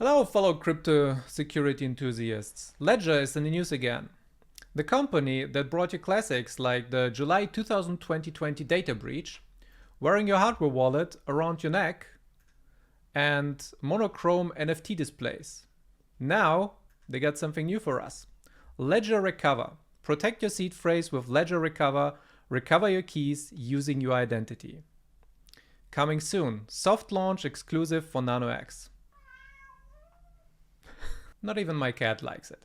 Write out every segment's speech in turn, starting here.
Hello, fellow crypto security enthusiasts. Ledger is in the news again. The company that brought you classics like the July 2020 data breach, wearing your hardware wallet around your neck, and monochrome NFT displays. Now, they got something new for us. Ledger Recover. Protect your seed phrase with Ledger Recover. Recover your keys using your identity. Coming soon. Soft launch exclusive for Nano S. Not even my cat likes it.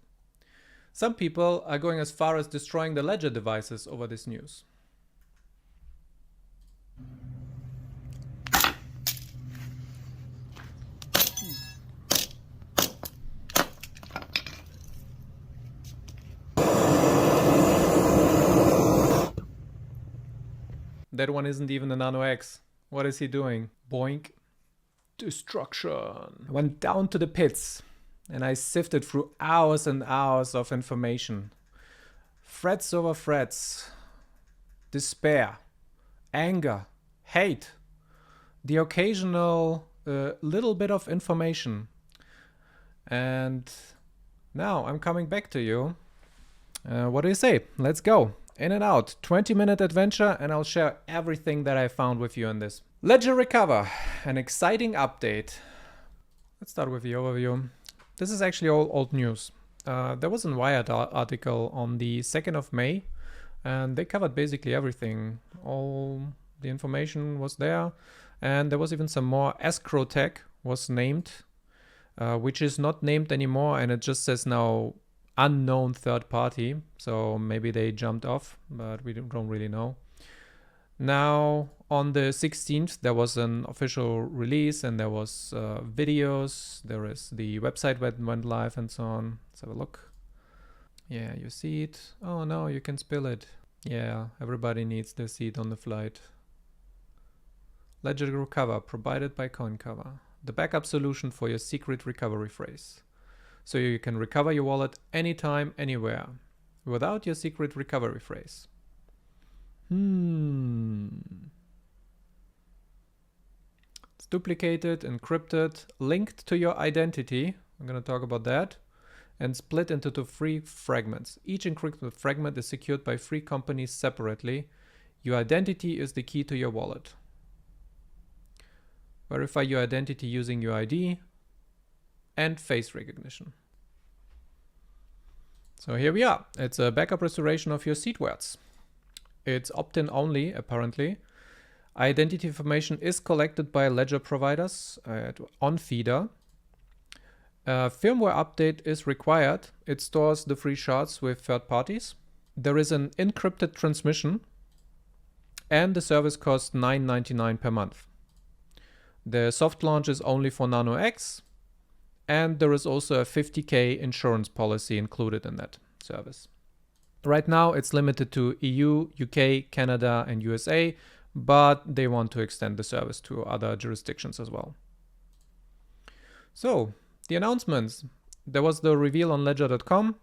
Some people are going as far as destroying the Ledger devices over this news. That one isn't even a Nano X. What is he doing? Boink. Destruction. I went down to the pits and I sifted through hours and hours of information. Threats over threats. Despair. Anger. Hate. The occasional little bit of information. And now I'm coming back to you. What do you say? Let's go. In and out. 20-minute adventure, and I'll share everything that I found with you in this. Ledger Recover. An exciting update. Let's start with the overview. This is actually all old news. There was a Wired article on the 2nd of May, and they covered basically everything. All the information was there, and there was even some more. Escrow tech was named, which is not named anymore, and it just says now unknown third party. So maybe they jumped off, but we don't really know. Now on the 16th there was an official release, and there was videos. There is the website that went live and so on. Let's have a look. Yeah, you see it. Oh no, you can spill it. Yeah, everybody needs their seat on the flight. Ledger Recover, provided by CoinCover. The backup solution for your secret recovery phrase. So you can recover your wallet anytime, anywhere, without your secret recovery phrase. It's duplicated, encrypted, linked to your identity. I'm going to talk about that. And split into 3 fragments. Each encrypted fragment is secured by 3 companies separately. Your identity is the key to your wallet. Verify your identity using your ID and face recognition. So here we are. It's a backup restoration of your seed words. It's opt-in only, apparently. Identity information is collected by ledger providers on feeder. Firmware update is required. It stores the free shards with third parties. There is an encrypted transmission, and the service costs $9.99 per month. The soft launch is only for Nano X, and there is also a 50k insurance policy included in that service. Right now it's limited to EU, UK, Canada, and USA, but they want to extend the service to other jurisdictions as well. So, the announcements. There was the reveal on ledger.com.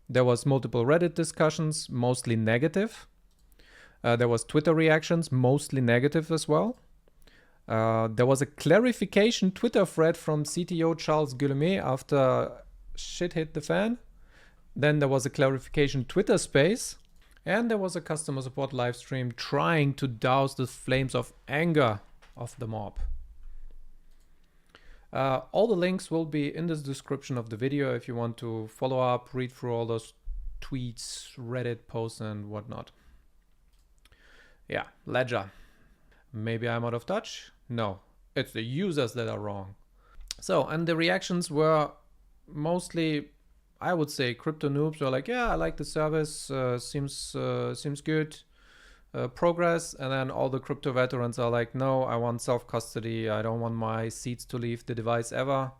There was multiple Reddit discussions, mostly negative. There was Twitter reactions, mostly negative as well. There was a clarification Twitter thread from CTO Charles Guillemet after shit hit the fan. Then there was a clarification Twitter space. And there was a customer support live stream trying to douse the flames of anger of the mob. All the links will be in the description of the video if you want to follow up, read through all those tweets, Reddit posts and whatnot. Yeah, Ledger. Maybe I'm out of touch? No, it's the users that are wrong. So, and the reactions were mostly, I would say, crypto noobs were like, yeah, I like the service, seems good, progress. And then all the crypto veterans are like, no, I want self-custody. I don't want my seeds to leave the device ever.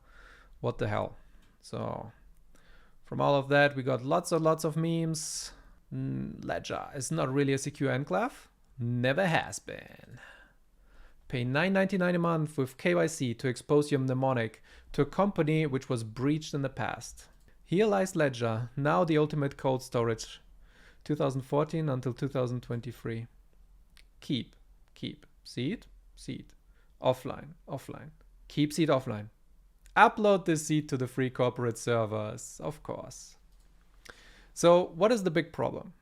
What the hell? So from all of that, we got lots and lots of memes. Ledger is not really a secure enclave. Never has been. Pay $9.99 a month with KYC to expose your mnemonic to a company which was breached in the past. Here lies Ledger, now the ultimate cold storage. 2014 until 2023. Keep. Seed. Offline. Keep seed offline. Upload the seed to the free corporate servers, of course. So what is the big problem?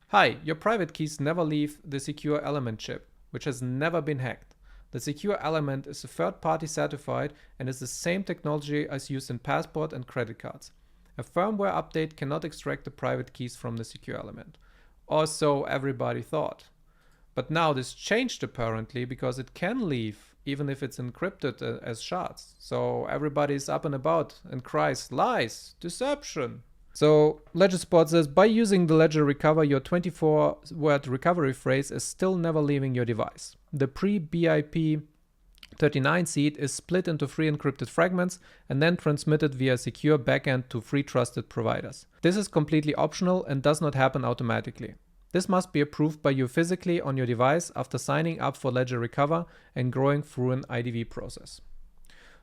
Hi, your private keys never leave the secure element chip, which has never been hacked. The secure element is a third-party certified and is the same technology as used in passport and credit cards. A firmware update cannot extract the private keys from the secure element. Or so everybody thought. But now this changed apparently because it can leave even if it's encrypted as shards. So everybody's up and about and cries, lies, deception. So LedgerSpot says, by using the Ledger Recover, your 24-word recovery phrase is still never leaving your device. The pre-BIP 39 seed is split into 3 encrypted fragments and then transmitted via secure backend to 3 trusted providers. This is completely optional and does not happen automatically. This must be approved by you physically on your device after signing up for Ledger Recover and going through an IDV process.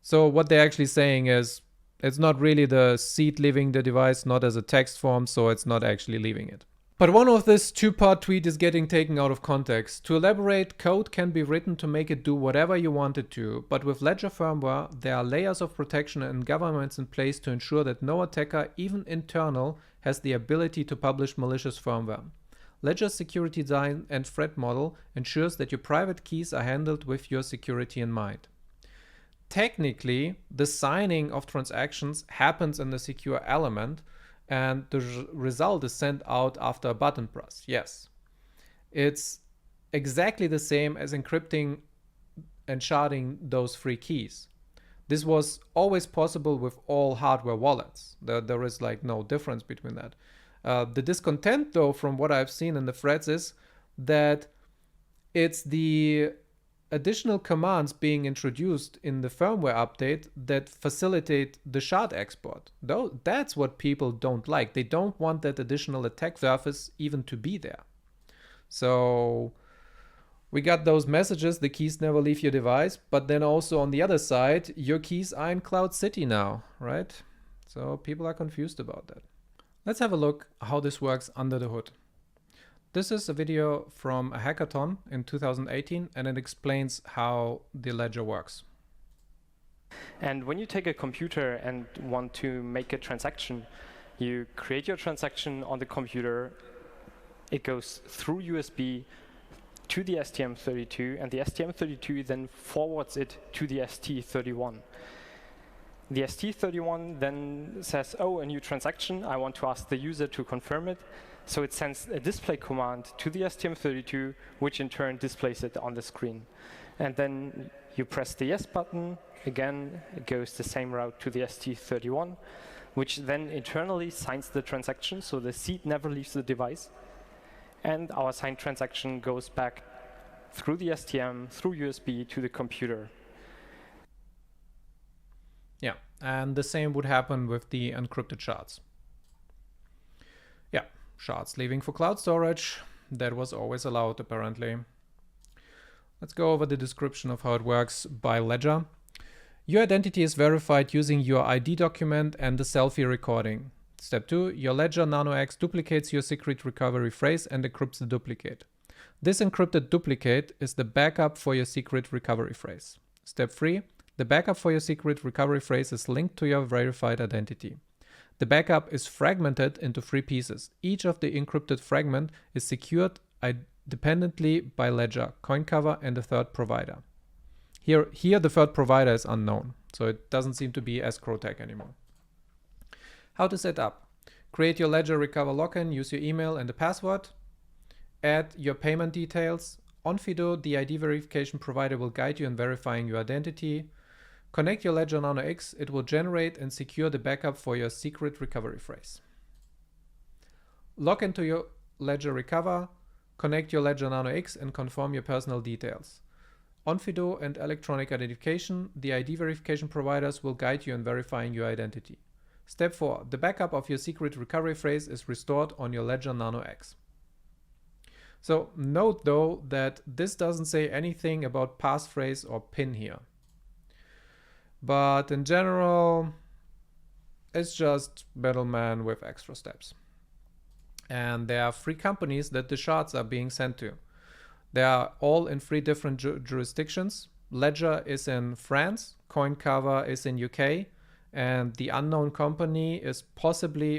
So what they're actually saying is, it's not really the seed leaving the device, not as a text form, so it's not actually leaving it. But one of this 2-part tweet is getting taken out of context. To elaborate, code can be written to make it do whatever you want it to, but with Ledger firmware, there are layers of protection and governance in place to ensure that no attacker, even internal, has the ability to publish malicious firmware. Ledger's security design and threat model ensures that your private keys are handled with your security in mind. Technically, the signing of transactions happens in the secure element and the result is sent out after a button press. Yes. It's exactly the same as encrypting and sharding those 3 keys. This was always possible with all hardware wallets. There is like no difference between that. The discontent though from what I've seen in the threads is that it's the additional commands being introduced in the firmware update that facilitate the shard export. Though that's what people don't like. They don't want that additional attack surface even to be there. So we got those messages, the keys never leave your device, but then also on the other side, your keys are in Cloud City now, right? So people are confused about that. Let's have a look how this works under the hood. This is a video from a hackathon in 2018 and it explains how the ledger works. And when you take a computer and want to make a transaction, you create your transaction on the computer, it goes through USB to the STM32 and the STM32 then forwards it to the ST31. The ST31 then says, oh, a new transaction, I want to ask the user to confirm it. So it sends a display command to the STM32, which in turn displays it on the screen. And then you press the yes button. Again, it goes the same route to the ST31, which then internally signs the transaction, so the seed never leaves the device. And our signed transaction goes back through the STM, through USB to the computer. Yeah, and the same would happen with the encrypted shards. Yeah, shards leaving for cloud storage. That was always allowed, apparently. Let's go over the description of how it works by Ledger. Your identity is verified using your ID document and the selfie recording. Step 2, your Ledger Nano X duplicates your secret recovery phrase and encrypts the duplicate. This encrypted duplicate is the backup for your secret recovery phrase. Step 3, the backup for your secret recovery phrase is linked to your verified identity. The backup is fragmented into 3 pieces. Each of the encrypted fragment is secured independently by Ledger, CoinCover, and a third provider. Here the third provider is unknown, so it doesn't seem to be escrowtech anymore. How to set up? Create your Ledger Recover login, use your email and a password. Add your payment details. On Fido, the ID verification provider will guide you in verifying your identity. Connect your Ledger Nano X. It will generate and secure the backup for your secret recovery phrase. Log into your Ledger Recover. Connect your Ledger Nano X and confirm your personal details. On Fido and electronic identification, the ID verification providers will guide you in verifying your identity. Step 4. The backup of your secret recovery phrase is restored on your Ledger Nano X. So note though that this doesn't say anything about passphrase or PIN here. But in general, it's just middleman with extra steps. And there are 3 companies that the shards are being sent to. They are all in 3 different jurisdictions. Ledger is in France, CoinCover is in UK, and the unknown company is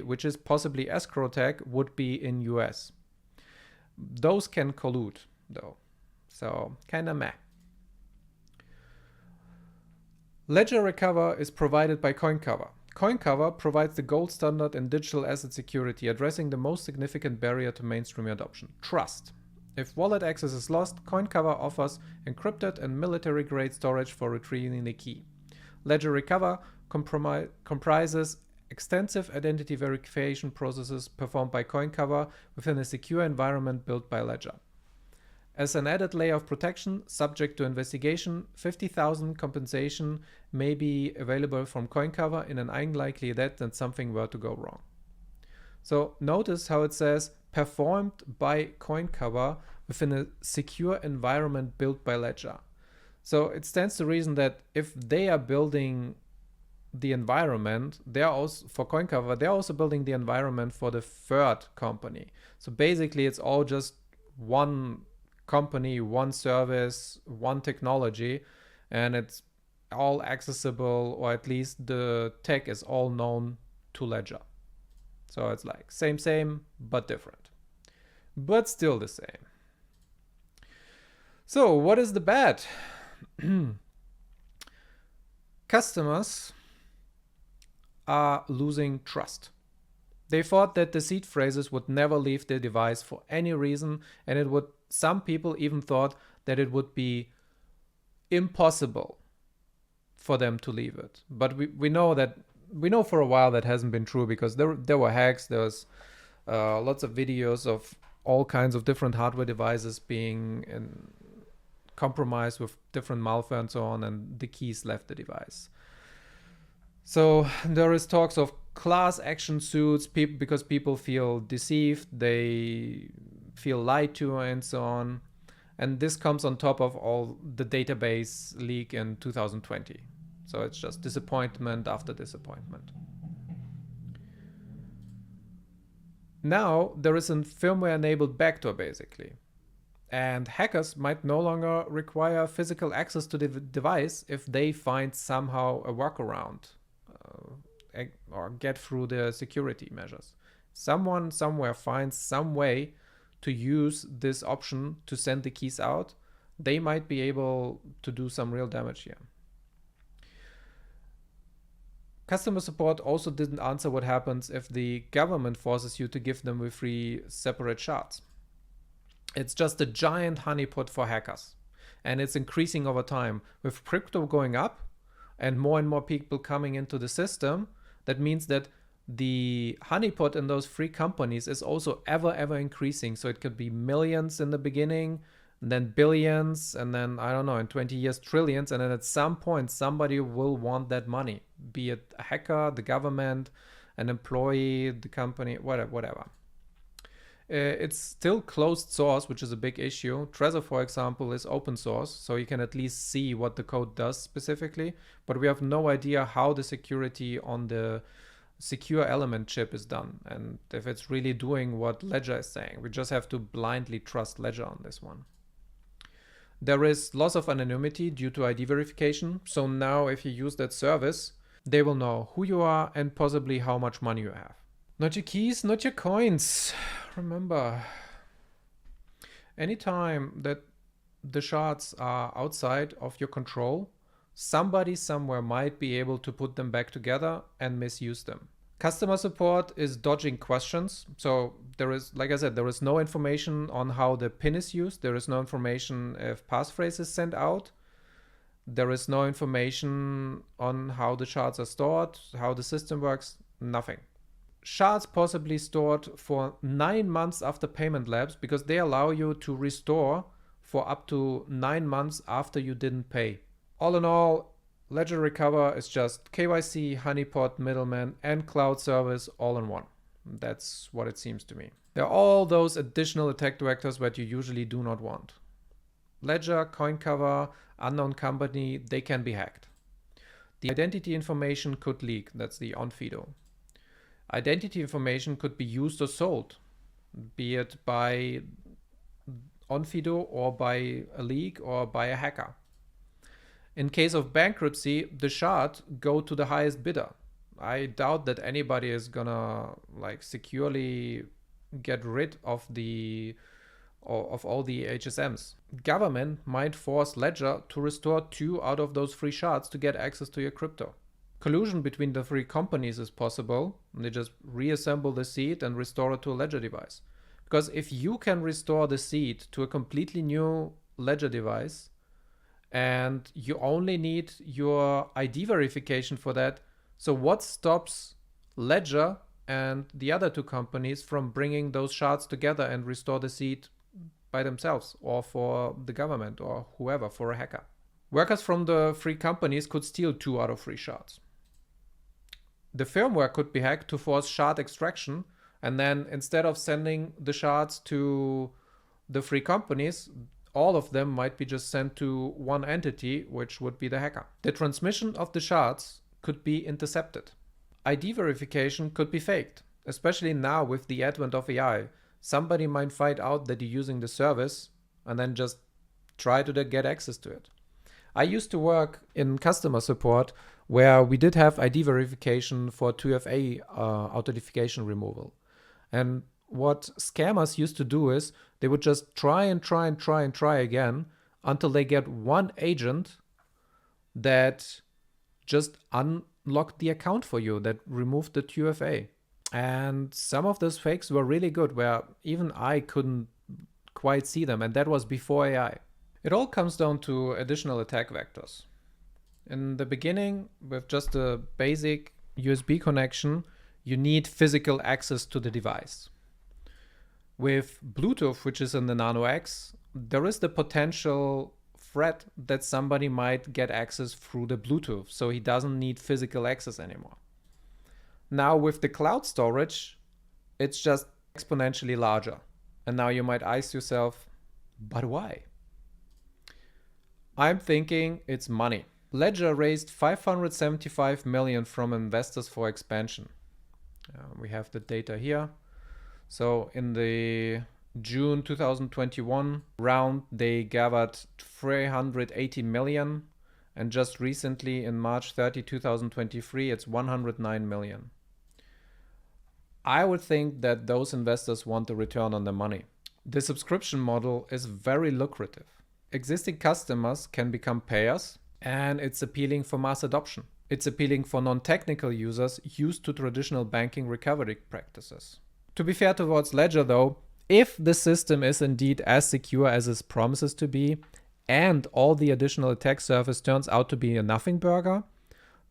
which is possibly escrow tech, would be in US. Those can collude though, so kind of meh. Ledger Recover is provided by CoinCover. CoinCover provides the gold standard in digital asset security, addressing the most significant barrier to mainstream adoption: trust. If wallet access is lost, CoinCover offers encrypted and military-grade storage for retrieving the key. Ledger Recover comprises extensive identity verification processes performed by CoinCover within a secure environment built by Ledger. As an added layer of protection, subject to investigation, 50,000 compensation may be available from CoinCover in an unlikely event that something were to go wrong. So notice how it says performed by CoinCover within a secure environment built by Ledger. So it stands to reason that if they are building the environment, they're also, for CoinCover, they're also building the environment for the third company. So basically it's all just one company, one service, one technology, and it's all accessible, or at least the tech is all known to Ledger. So it's like same, but different, but still the same. So what is the bad? Customers are losing trust. They thought that the seed phrases would never leave their device for any reason, and some people even thought that it would be impossible for them to leave it. But we know for a while that hasn't been true, because there were hacks. There was lots of videos of all kinds of different hardware devices being compromised with different malware and so on, and the keys left the device. So there is talks of class action suits because people feel deceived, they feel lied to, and so on. And this comes on top of all the database leak in 2020. So it's just disappointment after disappointment. Now there is a firmware-enabled backdoor, basically. And hackers might no longer require physical access to the device if they find somehow a workaround or get through the security measures. Someone somewhere finds some way to use this option to send the keys out. They might be able to do some real damage here. Customer support also didn't answer what happens if the government forces you to give them with 3 separate shards. It's just a giant honeypot for hackers, and it's increasing over time. With crypto going up and more people coming into the system, that means that the honeypot in those 3 companies is also ever increasing. So it could be millions in the beginning, and then billions, and then, I don't know, in 20 years, trillions. And then at some point, somebody will want that money, be it a hacker, the government, an employee, the company, whatever. It's still closed source, which is a big issue. Trezor, for example, is open source, so you can at least see what the code does specifically, but we have no idea how the security on the secure element chip is done, and if it's really doing what Ledger is saying. We just have to blindly trust Ledger on this one. There is loss of anonymity due to ID verification, so now if you use that service, they will know who you are and possibly how much money you have. Not your keys, not your coins. Remember, anytime that the shards are outside of your control, somebody somewhere might be able to put them back together and misuse them. Customer support is dodging questions. So there is, like I said, there is no information on how the PIN is used. There is no information if passphrase is sent out. There is no information on how the shards are stored, how the system works, nothing. Shards possibly stored for 9 months after payment lapse, because they allow you to restore for up to 9 months after you didn't pay. All in all, Ledger Recover is just KYC, honeypot, middleman, and cloud service all in one. That's what it seems to me. There are all those additional attack vectors that you usually do not want. Ledger, CoinCover, unknown company, they can be hacked. The identity information could leak. That's the Onfido. Identity information could be used or sold, be it by Onfido or by a leak or by a hacker. In case of bankruptcy, the shard go to the highest bidder. I doubt that anybody is gonna like securely get rid of all the HSMs. Government might force Ledger to restore 2 out of those free shards to get access to your crypto. Collusion between the 3 companies is possible. They just reassemble the seed and restore it to a Ledger device. Because if you can restore the seed to a completely new Ledger device and you only need your ID verification for that, so what stops Ledger and the other 2 companies from bringing those shards together and restore the seed by themselves, or for the government or whoever, for a hacker? Workers from the 3 companies could steal 2 out of 3 shards. The firmware could be hacked to force shard extraction, and then instead of sending the shards to the 3 companies, all of them might be just sent to one entity, which would be the hacker. The transmission of the shards could be intercepted. ID verification could be faked, especially now with the advent of AI. Somebody might find out that you're using the service and then just try to get access to it. I used to work in customer support where we did have ID verification for 2FA authentication removal. And what scammers used to do is they would just try again until they get one agent that just unlocked the account for you, that removed the 2FA. And some of those fakes were really good, where even I couldn't quite see them, and that was before AI. It all comes down to additional attack vectors. In the beginning, with just a basic USB connection, you need physical access to the device. With Bluetooth, which is in the Nano S, there is the potential threat that somebody might get access through the Bluetooth, so he doesn't need physical access anymore. Now with the cloud storage, it's just exponentially larger. And now you might ask yourself, but why? I'm thinking it's money. Ledger raised 575 million from investors for expansion. We have the data here. So in the June 2021 round, they gathered 380 million. And just recently in March 30, 2023, it's 109 million. I would think that those investors want a return on their money. The subscription model is very lucrative. Existing customers can become payers, and it's appealing for mass adoption. It's appealing for non-technical users used to traditional banking recovery practices. To be fair towards Ledger though, if the system is indeed as secure as it promises to be, and all the additional attack surface turns out to be a nothing burger,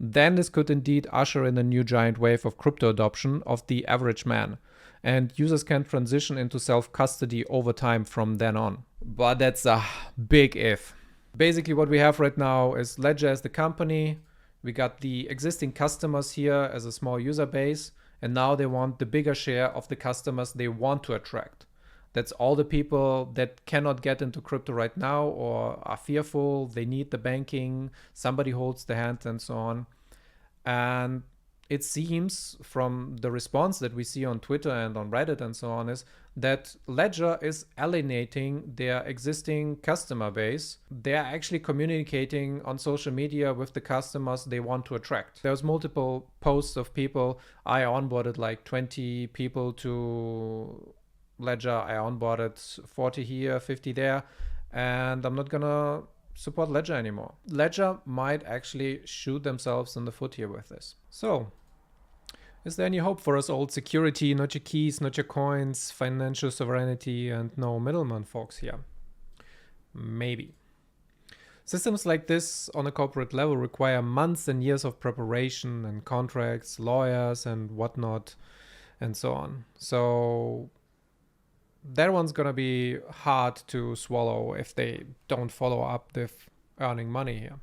then this could indeed usher in a new giant wave of crypto adoption of the average man, and users can transition into self-custody over time from then on. But that's a big if. Basically what we have right now is Ledger as the company, we got the existing customers here as a small user base, and now they want the bigger share of the customers they want to attract. That's all the people that cannot get into crypto right now or are fearful, they need the banking, somebody holds the hand and so on. And it seems from the response that we see on Twitter and on Reddit and so on is that Ledger is alienating their existing customer base. They're actually communicating on social media with the customers they want to attract. There's multiple posts of people. I onboarded like 20 people to Ledger. I onboarded 40 here, 50 there, and I'm not gonna support Ledger anymore. Ledger might actually shoot themselves in the foot here with this. So, is there any hope for us old security, not your keys, not your coins, financial sovereignty, and no middleman folks here? Maybe. Systems like this on a corporate level require months and years of preparation and contracts, lawyers and whatnot, and so on. So that one's gonna be hard to swallow if they don't follow up with earning money here.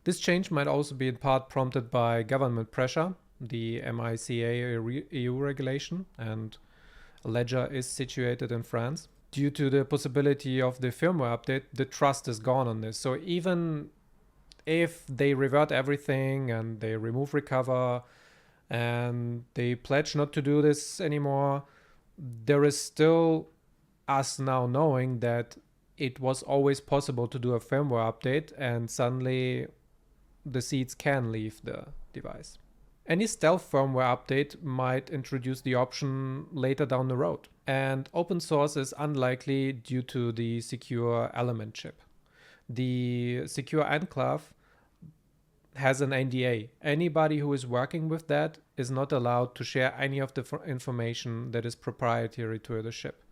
This change might also be in part prompted by government pressure, the MICA EU regulation, and Ledger is situated in France. Due to the possibility of the firmware update, the trust is gone on this. So even if they revert everything and they remove recover and they pledge not to do this anymore, there is still us now knowing that it was always possible to do a firmware update, and suddenly the seeds can leave the device. Any stealth firmware update might introduce the option later down the road. And open source is unlikely due to the secure element chip. The secure enclave has an NDA. Anybody who is working with that is not allowed to share any of the information that is proprietary to the chip.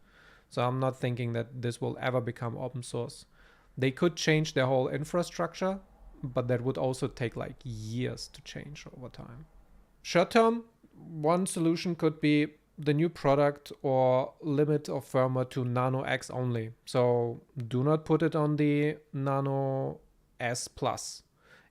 So I'm not thinking that this will ever become open source. They could change their whole infrastructure, but that would also take like years to change over time. Short term, one solution could be the new product or limit of firmware to Nano X only. So do not put it on the Nano S Plus.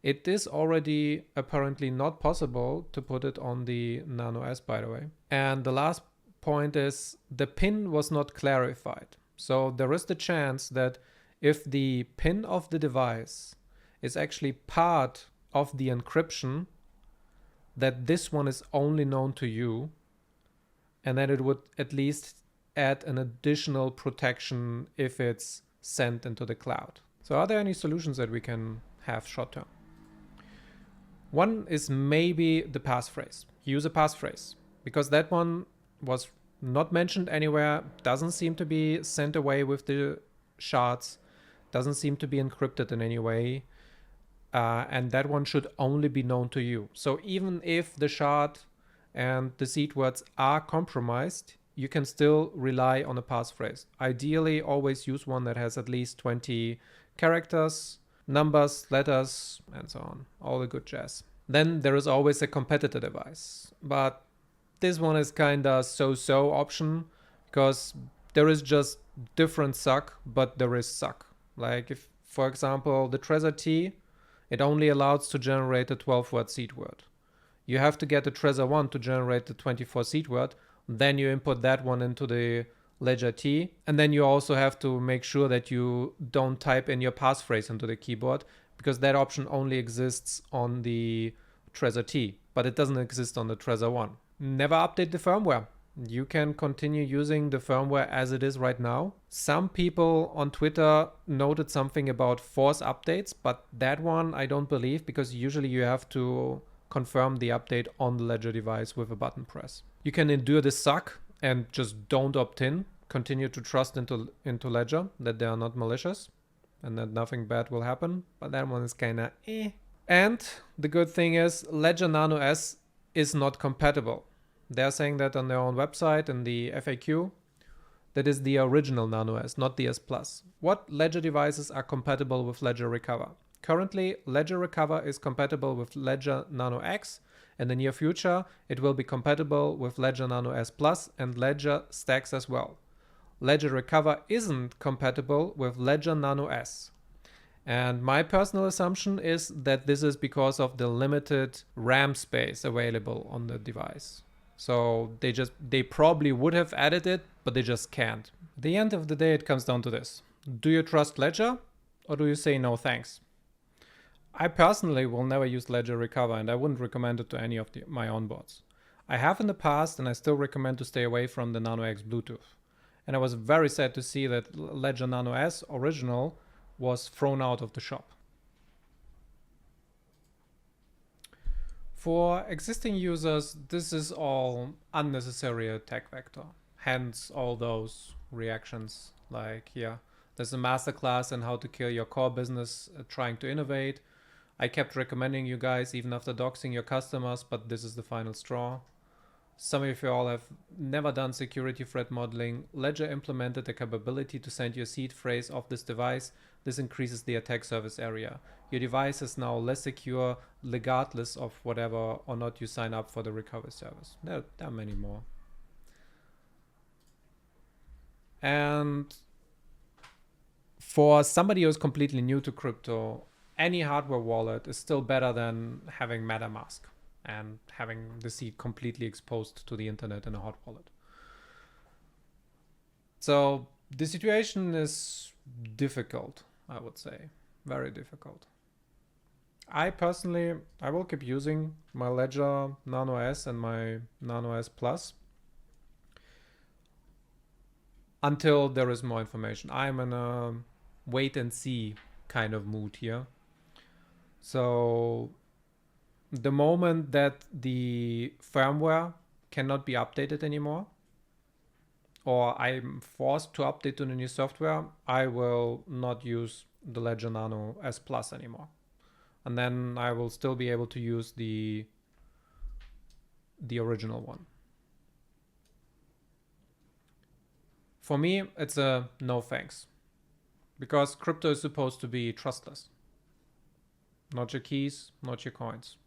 It is already apparently not possible to put it on the Nano S, by the way. And the last point is the pin was not clarified. So there is the chance that if the pin of the device is actually part of the encryption, that this one is only known to you, and that it would at least add an additional protection if it's sent into the cloud. So are there any solutions that we can have short term? One is maybe the passphrase. Use a passphrase, because that one was not mentioned anywhere, doesn't seem to be sent away with the shards, doesn't seem to be encrypted in any way. And that one should only be known to you. So even if the shard and the seed words are compromised, you can still rely on a passphrase. Ideally, always use one that has at least 20 characters, numbers, letters, and so on. All the good jazz. Then there is always a competitor device. But this one is kinda so-so option, because there is just different suck, but there is suck. Like if, for example, the Trezor T, it only allows to generate a 12-word seed word. You have to get the Trezor 1 to generate the 24 seed word. Then you input that one into the Ledger T. And then you also have to make sure that you don't type in your passphrase into the keyboard, because that option only exists on the Trezor T, but it doesn't exist on the Trezor 1. Never update the firmware. You can continue using the firmware as it is right now. Some people on Twitter noted something about force updates, but that one I don't believe, because usually you have to confirm the update on the Ledger device with a button press. You can endure the suck and just don't opt in. Continue to trust into Ledger that they are not malicious and that nothing bad will happen, but that one is kinda eh. And the good thing is Ledger Nano S is not compatible. They're saying that on their own website in the FAQ. That is the original Nano S, not the S Plus. What Ledger devices are compatible with Ledger Recover? Currently, Ledger Recover is compatible with Ledger Nano X. In the near future, it will be compatible with Ledger Nano S Plus and Ledger Stacks as well. Ledger Recover isn't compatible with Ledger Nano S. And my personal assumption is that this is because of the limited RAM space available on the device. So they probably would have added it, but they just can't. At the end of the day, it comes down to this. Do you trust Ledger, or do you say no thanks? I personally will never use Ledger Recover, and I wouldn't recommend it to any of my onboards. I have in the past, and I still recommend to stay away from the Nano X Bluetooth. And I was very sad to see that Ledger Nano S original was thrown out of the shop. For existing users, this is all unnecessary attack vector. Hence all those reactions like, yeah, there's a masterclass on how to kill your core business trying to innovate. I kept recommending you guys even after doxing your customers, but this is the final straw. Some of you all have never done security threat modeling. Ledger implemented the capability to send your seed phrase off this device. This increases the attack surface area. Your device is now less secure regardless of whatever or not you sign up for the recovery service. There are many more. And for somebody who's completely new to crypto, any hardware wallet is still better than having MetaMask and having the seed completely exposed to the internet in a hot wallet. So the situation is difficult, I would say. Very difficult. I personally, I will keep using my Ledger Nano S and my Nano S Plus until there is more information. I'm in a wait and see kind of mood here. So the moment that the firmware cannot be updated anymore, or I'm forced to update to the new software, I will not use the Ledger Nano S Plus anymore. And then I will still be able to use the original one. For me, it's a no thanks. Because crypto is supposed to be trustless. Not your keys, not your coins.